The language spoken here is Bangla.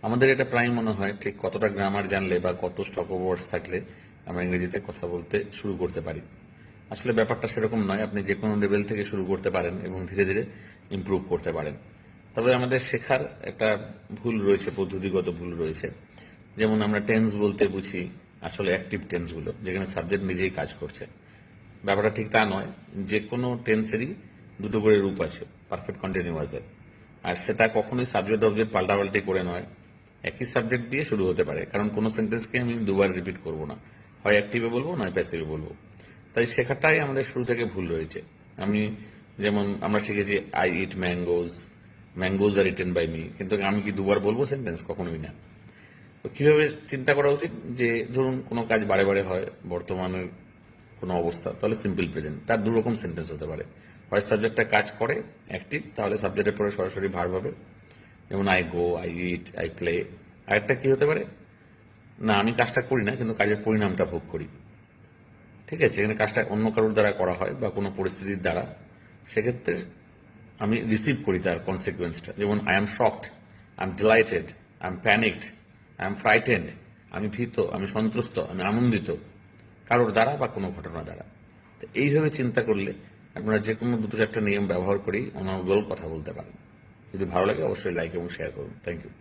আমাদের এটা প্রায় মনে হয় ঠিক কতটা গ্রামার জানলে বা কত স্টপ ওয়ার্ডস থাকলে আমরা ইংরেজিতে কথা বলতে শুরু করতে পারি। আসলে ব্যাপারটা সেরকম নয়, আপনি যে কোনো লেভেল থেকে শুরু করতে পারেন এবং ধীরে ধীরে ইমপ্রুভ করতে পারেন। তবে আমাদের শেখার একটা ভুল রয়েছে, পদ্ধতিগত ভুল রয়েছে। যেমন আমরা টেন্স বলতে বুঝি আসলে অ্যাক্টিভ টেন্সগুলো, যেখানে সাবজেক্ট নিজেই কাজ করছে। ব্যাপারটা ঠিক তা নয়। যে কোনো টেন্সেরই দুটো করে রূপ আছে, পারফেক্ট কন্টিনিউয়াসের। আর সেটা কখনোই সাবজেক্ট অবজেক্ট পাল্টাপাল্টি করে নয়, একই সাবজেক্ট দিয়ে শুরু হতে পারে। কারণ কোনো সেন্টেন্সকে আমি দুবার রিপিট করব না, হয় অ্যাক্টিভে বলবো নয় প্যাসিভে বলবো। তাই শেখাটাই আমাদের শুরু থেকে ভুল রয়েছে। যেমন আমরা শিখেছি I eat mangoes, mangoes are eaten by me, কিন্তু আমি কি দুবার বলবো সেন্টেন্স? কখনোই না। তো কিভাবে চিন্তা করা উচিত যে ধরুন কোনো কাজ বারে বারে হয়, বর্তমানের কোনো অবস্থা, তাহলে সিম্পল প্রেজেন্ট, তার দু রকম সেন্টেন্স হতে পারে। হয় সাবজেক্টটা কাজ করে অ্যাক্টিভ, তাহলে সাবজেক্টের পরে সরাসরি ভার্ব হবে, যেমন I go, I eat, I play. আরেকটা কি হতে পারে, না আমি কাজটা করি না কিন্তু কাজের পরিণামটা ভোগ করি। ঠিক আছে, এখানে কাজটা অন্য কারোর দ্বারা করা হয় বা কোনো পরিস্থিতির দ্বারা, সেক্ষেত্রে আমি রিসিভ করি তার কনসিকুয়েন্সটা। যেমন I am shocked, I am delighted, I am panicked, I am frightened. আমি ভীত, আমি সন্ত্রস্ত, আমি আনন্দিত, কারোর দ্বারা বা কোনো ঘটনা দ্বারা। তো এইভাবে চিন্তা করলে আপনারা যে কোনো দুটো চারটা নিয়ম ব্যবহার করেই অনর্গল কথা বলতে পারেন। যদি ভালো লাগে অবশ্যই লাইক এবং শেয়ার করুন। Thank you.